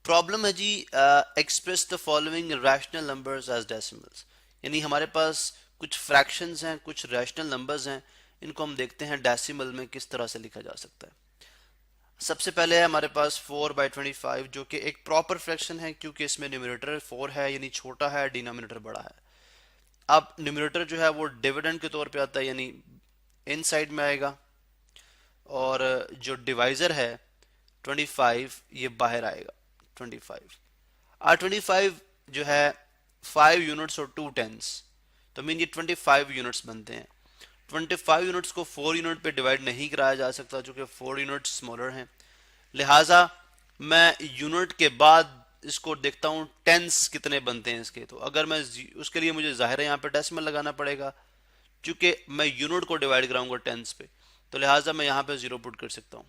Problem है जी, express the following rational numbers as decimals. यानी हमारे पास कुछ फ्रैक्शंस हैं, कुछ रैशनल नंबर्स हैं, इनको हम देखते हैं डेसिमल में किस तरह से लिखा जा सकता है। सबसे पहले है हमारे पास 4/25, जो कि एक प्रॉपर फ्रैक्शन है क्योंकि इसमें न्यूमरेटर 4 है यानी छोटा है, डिनोमिनेटर बड़ा है। अब न्यूमरेटर जो है वो डिविडेंड के तौर पे आता है यानी इन साइड में आएगा, और जो डिवाइजर है 25 ये बाहर आएगा 25। और 25 जो है 5 यूनिट्स और 2 टेंस, तो मीन ये 25 यूनिट्स बनते हैं। 25 यूनिट्स को 4 यूनिट पे डिवाइड नहीं कराया जा सकता क्योंकि 4 यूनिट स्मॉलर हैं। लिहाजा मैं यूनिट के बाद इसको देखता हूँ टेंस कितने बनते हैं इसके। तो अगर मैं उसके लिए मुझे जाहिर है यहाँ पे डेसिमल लगाना पड़ेगा क्योंकि मैं यूनिट को डिवाइड कराऊंगा टेंस पे, तो लिहाजा मैं यहाँ पे 0 पुट कर सकता हूँ।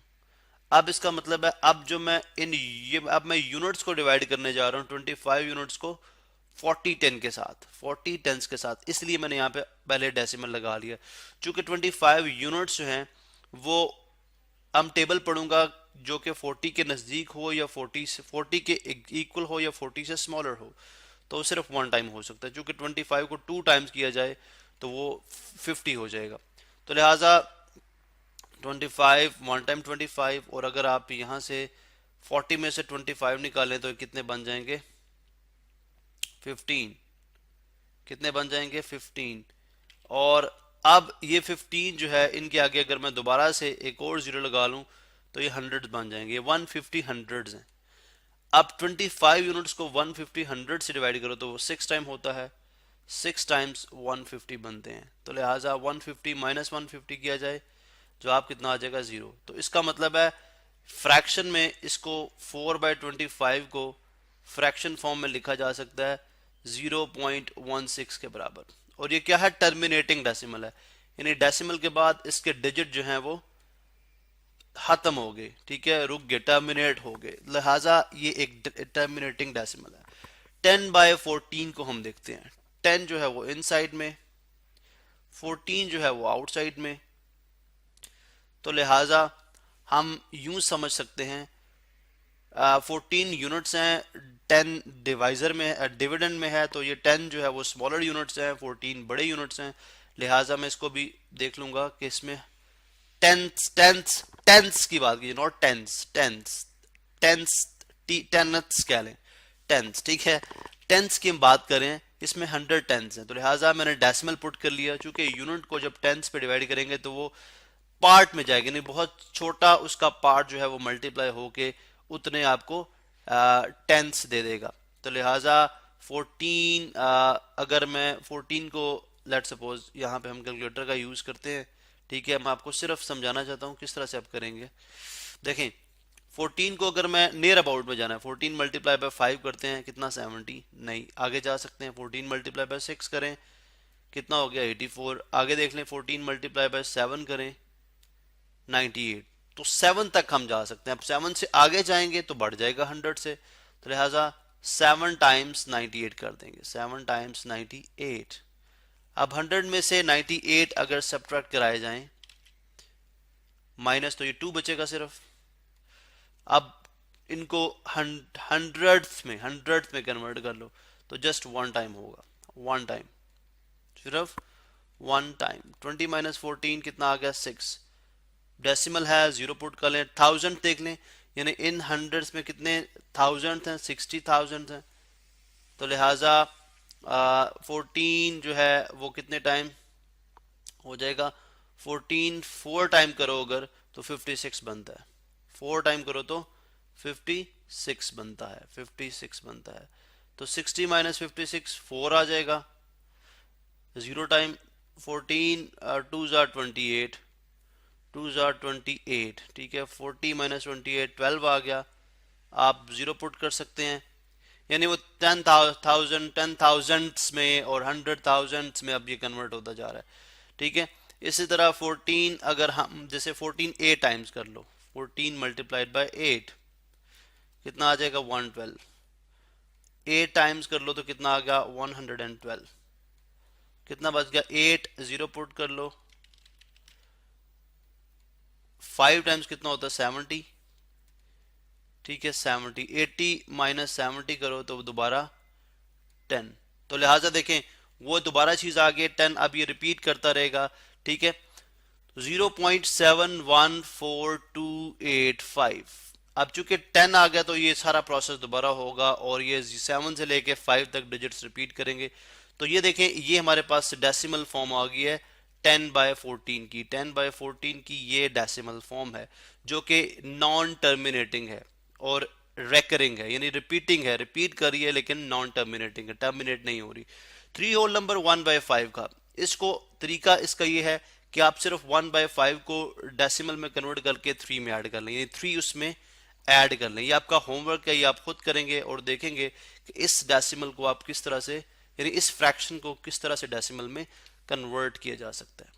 अब इसका मतलब है अब जो मैं इन ये अब मैं यूनिट्स को डिवाइड करने जा रहा हूँ 25 यूनिट्स को 40 10 के साथ, 40 टेंस के साथ, इसलिए मैंने यहाँ पे पहले डेसिमल लगा लिया। चूंकि 25 यूनिट्स जो हैं वो हम टेबल पढ़ूंगा जो कि 40 के नज़दीक हो या 40 के इक्वल हो या 40 से स्मॉलर हो, तो वो सिर्फ वन टाइम हो सकता है। चूंकि 25 को 2 टाइम्स किया जाए तो वो 50 हो जाएगा। तो लिहाजा 25 वन टाइम 25, और अगर आप यहाँ से 40 में से 25 निकालें तो कितने बन जाएंगे 15। कितने बन जाएंगे 15। और अब ये 15 जो है इनके आगे अगर मैं दोबारा से एक और जीरो लगा लूं तो ये हंड्रेड बन जाएंगे, ये 150 हंड्रेड्स हैं। अब 25 यूनिट्स को 150 हंड्रेड से डिवाइड करो तो वो 6 टाइम होता है, 6 टाइम्स 150 बनते हैं। तो लिहाजा 150 माइनस 150 किया जाए, जवाब कितना आ जाएगा 0। तो इसका मतलब है फ्रैक्शन में इसको 4/25 को फ्रैक्शन फॉर्म में लिखा जा सकता है 0.16 के बराबर। और ये क्या है, टर्मिनेटिंग डेसिमल है, यानी डेसिमल के बाद इसके डिजिट जो हैं वो खत्म हो गए, ठीक है, रुक गए, टर्मिनेट हो गए, लिहाजा ये एक टर्मिनेटिंग डेसिमल है। 10/14 को हम देखते हैं। 10 जो है वो इनसाइड में, 14 जो है वो आउटसाइड में। तो लिहाजा हम यूं समझ सकते हैं 14 यूनिट्स हैं, 10 डिवाइजर में डिविडेंड में है, तो ये 10 जो है वो स्मॉलर यूनिट्स हैं, 14 बड़े यूनिट्स हैं। लिहाजा मैं इसको भी देख लूंगा कि इसमें टेंथ टेंथ टेंथ्स की बात कीजिए, नॉट टेंस, टेंस, टेंस, टेंथ्स कह लें, टेंस, ठीक है। टेंस की हम बात करें, इसमें 100 टेंस हैं, तो लिहाजा मैंने डेसिमल पुट कर लिया। चूंकि यूनिट को जब टेंस पे डिवाइड करेंगे तो वो पार्ट में जाएगी, नहीं बहुत छोटा उसका पार्ट जो है वो मल्टीप्लाई होके उतने आपको टेंस दे देगा। तो लिहाजा 14, अगर मैं 14 को लेट सपोज यहाँ पे हम कैलकुलेटर का यूज करते हैं, ठीक है, मैं आपको सिर्फ समझाना चाहता हूँ किस तरह से आप करेंगे। देखें 14 को अगर मैं नियर अबाउट में जाना है, 14 मल्टीप्लाई बाय 5 करते हैं कितना 70, नहीं आगे जा सकते हैं 14 मल्टीप्लाई बाय 6 करें कितना हो गया 84, आगे देख लें 14 मल्टीप्लाई बाय 7 करें 98। तो 7 तक हम जा सकते हैं, अब 7 से आगे जाएंगे तो बढ़ जाएगा 100 से, तो लिहाजा 7 टाइम्स 98 कर देंगे, 7 टाइम्स 98। अब 100 में से 98 अगर सब्ट्रैक्ट कराए जाएं माइनस, तो ये 2 बचेगा सिर्फ। अब इनको हंड्रेड्स में कन्वर्ट कर लो तो जस्ट वन टाइम होगा, वन टाइम, सिर्फ वन टाइम। 20 माइनस 14 कितना आ गया 6। डेसिमल है 0 पुट कर लें, थाउजेंड देख लें, यानी इन हंड्रेड्स में कितने थाउजेंड हैं, 60,000 हैं। तो लिहाजा 14 जो है वो कितने टाइम हो जाएगा, 14 4 टाइम करो अगर तो 56 बनता है, 4 टाइम करो तो 56 बनता है, 56 बनता है। तो 60 माइनस 56 4 आ जाएगा, 0 टाइम 14, 2 जार 28, 2 जार 28, ठीक है, 40 माइनस 28 12 आ गया। आप 0 पुट कर सकते हैं, यानी वो 10,000 में और 100,000 में अब ये कन्वर्ट होता जा रहा है, ठीक है। इसी तरह 14 अगर हम जैसे 14 8 टाइम्स कर लो, 14 मल्टीप्लाइड बाय 8 कितना आ जाएगा 112, 8 टाइम्स कर लो तो कितना आ गया 112, कितना बच गया 8, 0 पुट कर लो, 5 टाइम्स कितना होता है 70, ठीक है 70, 80 माइनस 70 करो तो दोबारा 10। तो लिहाजा देखें वो दोबारा चीज आ गई 10, अब ये रिपीट करता रहेगा। ठीक है 0.714285। अब चूंकि 10 आ गया तो ये सारा प्रोसेस दोबारा होगा और ये 7 से लेके 5 तक डिजिट्स रिपीट करेंगे। तो ये देखें ये हमारे पास डेसिमल फॉर्म आ गई है 10/14 की। 10/14 की ये डेसिमल फॉर्म है जो कि नॉन टर्मिनेटिंग है और रेकरिंग है, यानी रिपीटिंग है, रिपीट कर रही है लेकिन नॉन टर्मिनेटिंग है, टर्मिनेट नहीं हो रही। 3 होल नंबर 1/5 का इसको तरीका इसका ये है कि आप सिर्फ 1/5 को डेसिमल में कन्वर्ट करके 3 में ऐड कर लें, यानी 3 उसमें ऐड कर लें। ये आपका होमवर्क है, ये आप खुद करेंगे और देखेंगे कि इस डेसिमल को आप किस तरह से, यानी इस फ्रैक्शन को किस तरह से डेसिमल में कन्वर्ट किया जा सकता है।